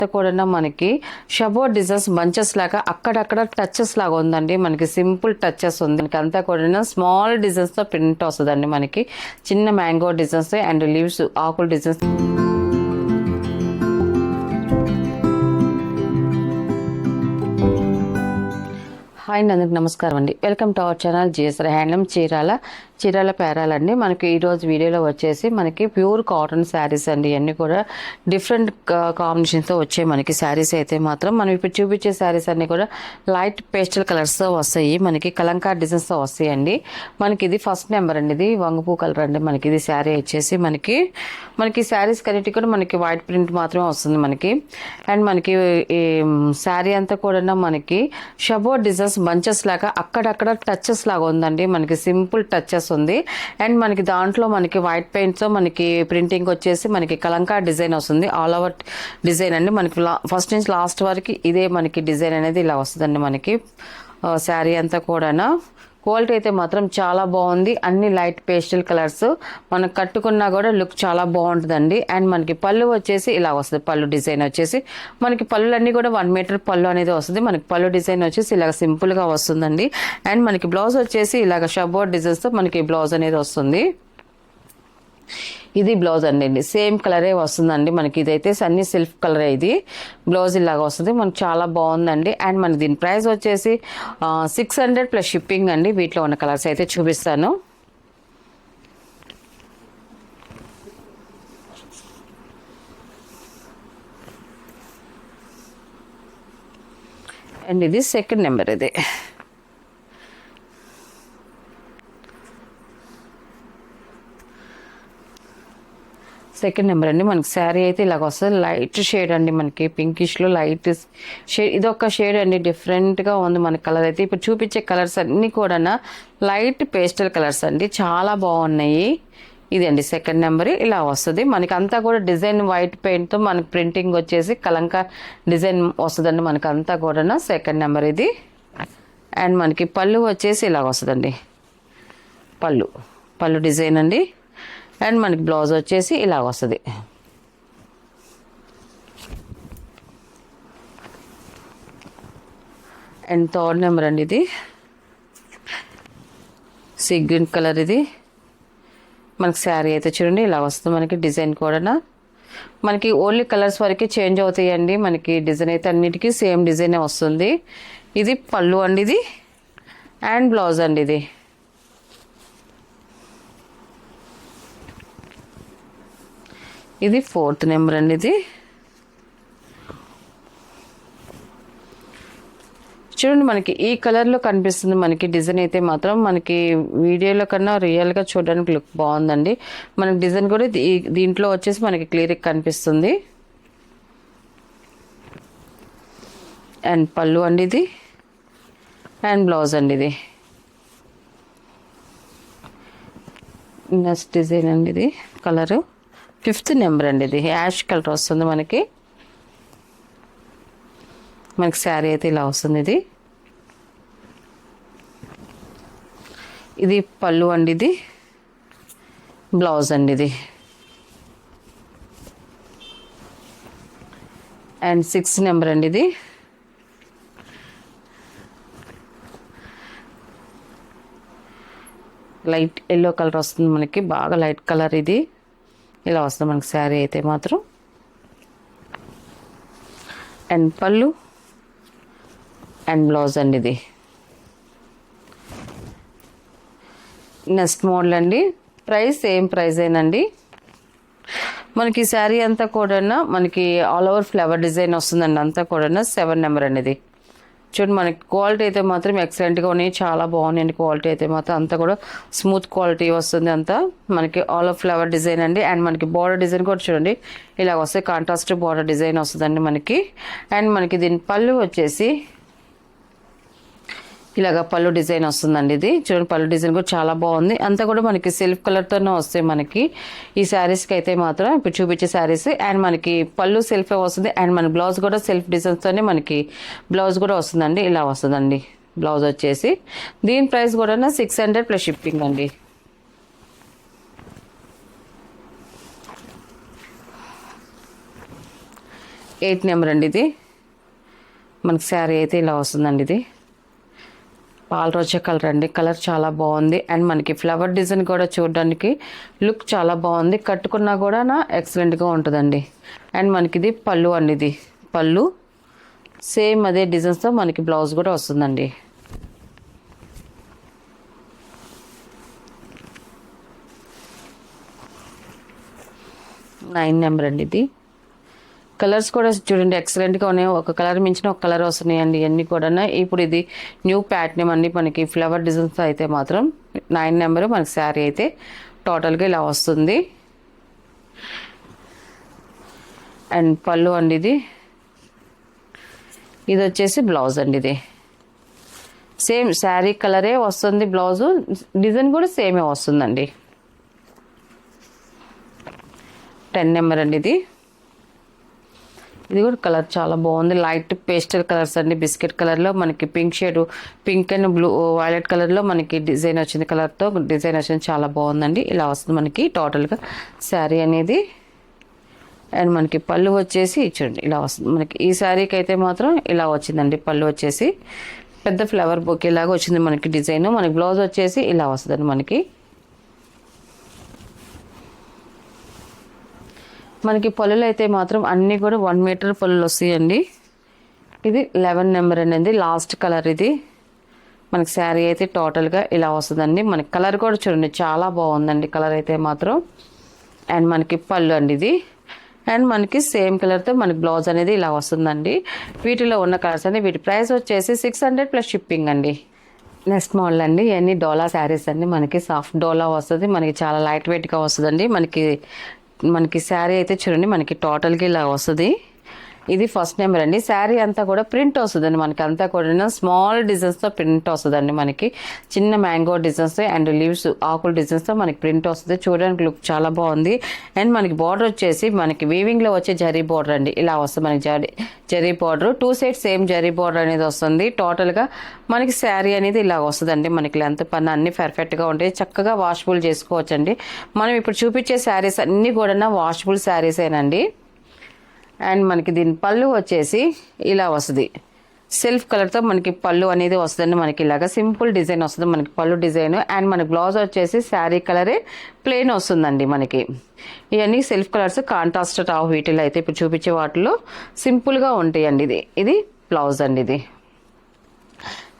అంతా కూడా మనకి షబో డిజైన్స్ బంచెస్ లాగా అక్కడక్కడ టచెస్ లాగా ఉందండి. మనకి సింపుల్ టచెస్ ఉంది. మనకి అంతా కూడా స్మాల్ డిజైన్స్ తో ప్రింట్ వస్తుందండి. మనకి చిన్న మ్యాంగో డిజైన్స్ అండ్ లీవ్స్ ఆకుల డిజైన్స్. హాయ్ అందరికి నమస్కారం అండి. Welcome to our channel GSR handloom Chirala పేరాలండి. మనకి ఈరోజు వీడియోలో వచ్చేసి మనకి ప్యూర్ కాటన్ శారీస్ అండి. ఇవన్నీ కూడా డిఫరెంట్ కాంబినేషన్స్తో వచ్చాయి మనకి శారీస్. అయితే మాత్రం మనం ఇప్పుడు చూపించే శారీస్ అన్నీ కూడా లైట్ పేస్టల్ కలర్స్తో వస్తాయి. మనకి కలంకార్ డిజైన్స్తో వస్తాయండి. మనకి ఇది ఫస్ట్ నెంబర్ అండి. ఇది వంగపూ కలర్ అండి. మనకి ఇది శారీ వచ్చేసి మనకి శారీస్ కన్నిటి కూడా మనకి వైట్ ప్రింట్ మాత్రమే వస్తుంది మనకి. అండ్ మనకి ఈ శారీ అంతా కూడా మనకి షబో డిజైన్స్ బంచెస్ లాగా అక్కడక్కడ టచెస్ లాగా ఉందండి. మనకి సింపుల్ టచెస్ ఉంది. అండ్ మనకి దాంట్లో మనకి వైట్ పెయింట్ తో మనకి ప్రింటింగ్ వచ్చేసి మనకి కలంకార్ డిజైన్ వస్తుంది. ఆల్ ఓవర్ డిజైన్ అండి. మనకి ఫస్ట్ నుంచి లాస్ట్ వరకు ఇదే మనకి డిజైన్ అనేది ఇలా వస్తుందండి. మనకి శారీ అంతా కూడా క్వాలిటీ అయితే మాత్రం చాలా బాగుంది. అన్ని లైట్ పేస్టల్ కలర్స్ మనం కట్టుకున్నా కూడా లుక్ చాలా బాగుంటుందండి. అండ్ మనకి పళ్ళు వచ్చేసి ఇలా వస్తుంది. పళ్ళు డిజైన్ వచ్చేసి మనకి పళ్ళులన్నీ కూడా 1 మీటర్ పళ్ళు అనేది వస్తుంది. మనకి పళ్ళు డిజైన్ వచ్చేసి ఇలాగ సింపుల్ గా వస్తుందండి. అండ్ మనకి బ్లౌజ్ వచ్చేసి ఇలాగ షబోర్డ్ డిజైన్స్ తో మనకి బ్లౌజ్ అనేది వస్తుంది. ఇది బ్లౌజ్ అండి. సేమ్ కలరే వస్తుందండి. మనకి ఇదైతే అన్ని సెల్ఫ్ కలర్. ఇది బ్లౌజ్ ఇలాగా వస్తుంది. మనకి చాలా బాగుందండి. అండ్ మనకి దీని ప్రైస్ వచ్చేసి 600 ప్లస్ షిప్పింగ్ అండి. వీటిలో ఉన్న కలర్స్ అయితే చూపిస్తాను. అండ్ ఇది సెకండ్ నెంబర్. ఇది సెకండ్ నెంబర్ అండి. మనకి శారీ అయితే ఇలాగ వస్తుంది. లైట్ షేడ్ అండి. మనకి పింకిష్ లో లైట్ షేడ్. ఇది ఒక షేడ్ అండి. డిఫరెంట్ గా ఉంది మన కలర్ అయితే. ఇప్పుడు చూపించే కలర్స్ అన్ని కూడా లైట్ పేస్టల్ కలర్స్ అండి. చాలా బాగున్నాయి. ఇది అండి సెకండ్ నెంబర్. ఇలా వస్తుంది. మనకి అంతా కూడా డిజైన్ వైట్ పెయింట్ తో మనకి ప్రింటింగ్ వచ్చేసి కలంకా డిజైన్ వస్తుందండి. మనకి అంతా కూడా సెకండ్ నెంబర్ ఇది. అండ్ మనకి పళ్ళు వచ్చేసి ఇలా వస్తుందండి. పళ్ళు డిజైన్ అండి. అండ్ మనకి బ్లౌజ్ వచ్చేసి ఇలా వస్తుంది. అండ్ థర్డ్ నెంబర్ అండి. ఇది సీ గ్రీన్ కలర్. ఇది మనకి శారీ అయితే చూడండి ఇలా వస్తుంది. మనకి డిజైన్ కూడా మనకి ఓన్లీ కలర్స్ వరకు చేంజ్ అవుతాయండి. మనకి డిజైన్ అయితే అన్నిటికీ సేమ్ డిజైనే వస్తుంది. ఇది పళ్ళు అండి. ఇది అండ్ బ్లౌజ్ అండి. ఇది ఇది ఫోర్త్ నెంబర్ అండి. ఇది చూడండి మనకి ఈ కలర్లో కనిపిస్తుంది మనకి డిజైన్ అయితే మాత్రం. మనకి వీడియోలో కన్నా రియల్గా చూడడానికి లుక్ బాగుందండి. మనకి డిజైన్ కూడా దీంట్లో వచ్చేసి మనకి క్లియర్గా కనిపిస్తుంది. అండ్ పళ్ళు అండి. ఇది అండ్ బ్లౌజ్ అండి. ఇది నెక్స్ట్ డిజైన్ అండి. ఇది కలరు ఫిఫ్త్ నెంబర్ అండి. ఇది యాష్ కలర్ వస్తుంది మనకి శారీ అయితే ఇలా వస్తుంది. ఇది పళ్ళు అండి. ఇది బ్లౌజ్ అండి. ఇది అండ్ 6th నెంబర్ అండి. ఇది లైట్ ఎల్లో కలర్ వస్తుంది మనకి. బాగా లైట్ కలర్. ఇది ఇలా వస్తుంది మనకి శారీ అయితే మాత్రం. అండ్ పళ్ళు అండ్ బ్లౌజ్ అండి. ఇది నెక్స్ట్ మోడల్ అండి. ప్రైస్ సేమ్ ప్రైజేనండి. మనకి శారీ అంతా కూడా మనకి ఆల్ ఓవర్ ఫ్లవర్ డిజైన్ వస్తుందండి. అంతా కూడా 7 నెంబర్ అండి. ఇది చూడండి మనకి క్వాలిటీ అయితే మాత్రం ఎక్సలెంట్గా ఉన్నాయి. చాలా బాగున్నాయండి. క్వాలిటీ అయితే మాత్రం అంతా కూడా స్మూత్ క్వాలిటీ వస్తుంది. అంతా మనకి ఆల్ ఆఫ్ ఫ్లవర్ డిజైన్ అండి. అండ్ మనకి బార్డర్ డిజైన్ కూడా చూడండి ఇలా వస్తే కాంట్రాస్ట్ బార్డర్ డిజైన్ వస్తుందండి మనకి. అండ్ మనకి దీని పళ్ళు వచ్చేసి ఇలాగ పళ్ళు డిజైన్ వస్తుందండి. ఇది చూడండి పళ్ళు డిజైన్ కూడా చాలా బాగుంది. అంతా కూడా మనకి సెల్ఫ్ కలర్తోనే వస్తాయి మనకి ఈ శారీస్కి అయితే మాత్రం. ఇప్పుడు చూపించే శారీస్ అండ్ మనకి పళ్ళు సెల్ఫే వస్తుంది. అండ్ మన బ్లౌజ్ కూడా సెల్ఫ్ డిజైన్స్తోనే మనకి బ్లౌజ్ కూడా వస్తుందండి. ఇలా వస్తుందండి బ్లౌజ్ వచ్చేసి. దీని ప్రైస్ కూడా 600 ప్లస్ షిప్పింగ్ అండి. 8 నెంబర్ అండి ఇది. మనకి శారీ అయితే ఇలా వస్తుందండి. ఇది పాలరోజా కలర్ అండి. కలర్ చాలా బాగుంది. అండ్ మనకి ఫ్లవర్ డిజైన్ కూడా చూడడానికి లుక్ చాలా బాగుంది. కట్టుకున్నా కూడా ఎక్సలెంట్గా ఉంటుందండి. అండ్ మనకి ఇది పళ్ళు అండి. ఇది పళ్ళు సేమ్ అదే డిజైన్స్తో మనకి బ్లౌజ్ కూడా వస్తుందండి. నైన్ నెంబర్ అండి. ఇది కలర్స్ కూడా చూడండి ఎక్సలెంట్గా ఉన్నాయి. ఒక కలర్ మించిన ఒక కలర్ వస్తున్నాయండి ఇవన్నీ కూడా. ఇప్పుడు ఇది న్యూ ప్యాటర్న్ అండి. మనకి ఫ్లవర్ డిజైన్స్ అయితే మాత్రం 9 నెంబర్ మనకి శారీ అయితే టోటల్గా ఇలా వస్తుంది. అండ్ పళ్ళు అండి. ఇది వచ్చేసి బ్లౌజ్ అండి. ఇది సేమ్ శారీ కలరే వస్తుంది. బ్లౌజు డిజైన్ కూడా సేమే వస్తుందండి. 10 నెంబర్ అండి. ఇది కూడా కలర్ చాలా బాగుంది. లైట్ పేస్టల్ కలర్స్ అండి. బిస్కెట్ కలర్లో మనకి pink shade, pink and blue violet కలర్లో మనకి డిజైన్ వచ్చింది. కలర్తో డిజైన్ వచ్చింది. చాలా బాగుందండి. ఇలా వస్తుంది మనకి టోటల్గా శారీ అనేది. అండ్ మనకి పళ్ళు వచ్చేసి చూడండి ఇలా వస్తుంది మనకి. ఈ శారీకి అయితే మాత్రం ఇలా వచ్చిందండి. పళ్ళు వచ్చేసి పెద్ద ఫ్లవర్ బొకే లాగా వచ్చింది మనకి డిజైన్. మనకి బ్లౌజ్ వచ్చేసి ఇలా వస్తుందండి మనకి. మనకి పళ్ళులు అయితే మాత్రం అన్నీ కూడా 1 మీటర్ పళ్ళులు వస్తాయండి. ఇది 11 నెంబర్ అనేది లాస్ట్ కలర్. ఇది మనకి శారీ అయితే టోటల్గా ఇలా వస్తుందండి. మనకి కలర్ కూడా చూడండి చాలా బాగుందండి కలర్ అయితే మాత్రం. అండ్ మనకి పళ్ళు అండి. ఇది అండ్ మనకి సేమ్ కలర్తో మనకి బ్లౌజ్ అనేది ఇలా వస్తుందండి. వీటిలో ఉన్న కలర్స్ అండి. వీటి ప్రైస్ వచ్చేసి 600 ప్లస్ షిప్పింగ్ అండి. నెక్స్ట్ మోడల్ అండి. ఇవన్నీ డోలా శారీస్ అండి. మనకి సాఫ్ట్ డోలా వస్తుంది. మనకి చాలా లైట్ వెయిట్గా వస్తుందండి. మనకి శారీ అయితే చూడండి మనకి టోటల్గా ఇలా వస్తుంది. ఇది ఫస్ట్ నెంబర్ అండి. శారీ అంతా కూడా ప్రింట్ వస్తుందండి. మనకి అంతా కూడా స్మాల్ డిజైన్స్తో ప్రింట్ వస్తుందండి. మనకి చిన్న మ్యాంగో డిజైన్స్తో అండ్ లీవ్స్ ఆకుల డిజైన్స్తో మనకి ప్రింట్ వస్తుంది. చూడడానికి లుక్ చాలా బాగుంది. అండ్ మనకి బార్డర్ వచ్చేసి మనకి వీవింగ్లో వచ్చే జరీ బార్డర్ అండి. ఇలా వస్తుంది మనకి zari border. 2 sides same zari border అనేది వస్తుంది. టోటల్గా మనకి శారీ అనేది ఇలా వస్తుందండి. మనకి లెంత్ పన్న అన్ని పర్ఫెక్ట్గా ఉంటాయి. చక్కగా వాషబుల్ చేసుకోవచ్చండి. మనం ఇప్పుడు చూపించే శారీస్ అన్నీ కూడా వాషబుల్ శారీసేనండి. అండ్ మనకి దీని పళ్ళు వచ్చేసి ఇలా వస్తుంది. సెల్ఫ్ కలర్తో మనకి పళ్ళు అనేది వస్తుందండి. మనకి ఇలాగా సింపుల్ డిజైన్ వస్తుంది మనకి పళ్ళు డిజైన్. అండ్ మన బ్లౌజ్ వచ్చేసి శారీ కలరే ప్లెయిన్ వస్తుందండి మనకి. ఇవన్నీ సెల్ఫ్ కలర్స్ కాంట్రాస్ట్ టాప్. వీటిలో అయితే ఇప్పుడు చూపించే వాటిలో సింపుల్గా ఉంటాయండి. ఇది బ్లౌజ్ అండి. ఇది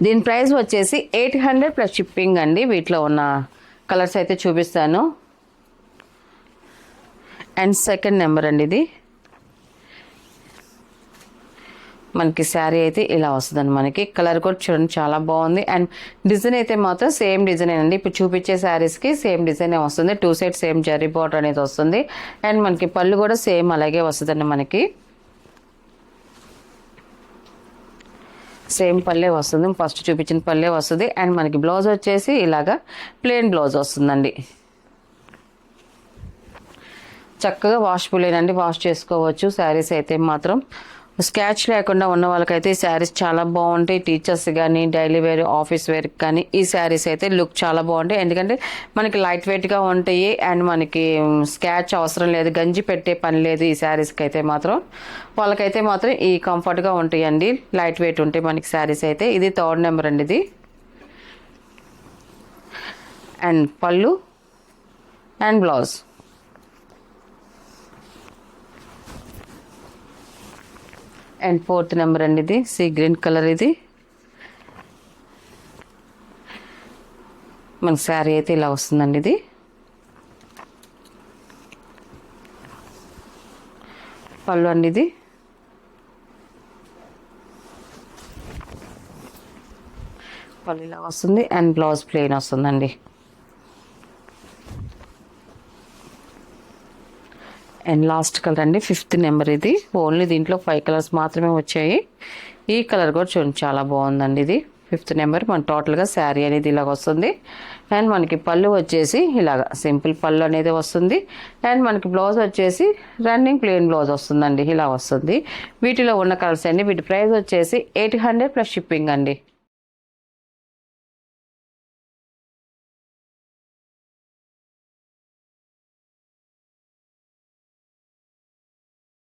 దీని ప్రైస్ వచ్చేసి 800 ప్లస్ షిప్పింగ్ అండి. వీటిలో ఉన్న కలర్స్ అయితే చూపిస్తాను. అండ్ సెకండ్ నెంబర్ అండి. ఇది మనకి శారీ అయితే ఇలా వస్తుందండి. మనకి కలర్ కూడా చూడండి చాలా బాగుంది. అండ్ డిజైన్ అయితే మాత్రం సేమ్ డిజైన్ అండి. ఇప్పుడు చూపించే శారీస్కి సేమ్ డిజైన్ వస్తుంది. 2 సైడ్ సేమ్ జరీ బార్డర్ అనేది వస్తుంది. అండ్ మనకి పళ్ళు కూడా సేమ్ అలాగే వస్తుందండి. మనకి సేమ్ పళ్ళే వస్తుంది. ఫస్ట్ చూపించిన పళ్ళే వస్తుంది. అండ్ మనకి బ్లౌజ్ వచ్చేసి ఇలాగా ప్లెయిన్ బ్లౌజ్ వస్తుందండి. చక్కగా వాషబుల్ ఏనండి. వాష్ చేసుకోవచ్చు శారీస్ అయితే మాత్రం. స్కాచ్ లేకుండా ఉన్న వాళ్ళకైతే ఈ శారీస్ చాలా బాగుంటాయి. టీచర్స్ కానీ డైలీ వేర్ ఆఫీస్ వేర్కి కానీ ఈ శారీస్ అయితే లుక్ చాలా బాగుంటాయి. ఎందుకంటే మనకి లైట్ వెయిట్గా ఉంటాయి. అండ్ మనకి స్కాచ్ అవసరం లేదు. గంజి పెట్టే పని లేదు ఈ శారీస్కి అయితే మాత్రం. వాళ్ళకైతే మాత్రం ఈ కంఫర్ట్గా ఉంటాయండి. లైట్ వెయిట్ ఉంటాయి మనకి శారీస్ అయితే. ఇది 3rd నెంబర్ అండి. ఇది అండ్ పళ్ళు and blouse. And 4th number అండి. ఇది సీ గ్రీన్ కలర్. ఇది మన శారీ అయితే ఇలా వస్తుందండి. ఇది పళ్ళు అండి. ఇది పళ్ళు ఇలా వస్తుంది. అండ్ బ్లౌజ్ ప్లెయిన్ వస్తుందండి. అండ్ లాస్ట్ కలర్ అండి 5th నెంబర్. ఇది ఓన్లీ దీంట్లో 5 కలర్స్ మాత్రమే వచ్చాయి. ఈ కలర్ కూడా చూడండి చాలా బాగుందండి. ఇది 5th నెంబర్. మన టోటల్గా శారీ అనేది ఇలాగ వస్తుంది. అండ్ మనకి పళ్ళు వచ్చేసి ఇలాగ సింపుల్ పళ్ళు అనేది వస్తుంది. అండ్ మనకి బ్లౌజ్ వచ్చేసి రన్నింగ్ ప్లెయిన్ బ్లౌజ్ వస్తుందండి. ఇలా వస్తుంది. వీటిలో ఉన్న కలర్స్ అండి. వీటి ప్రైస్ వచ్చేసి 800 ప్లస్ షిప్పింగ్ అండి.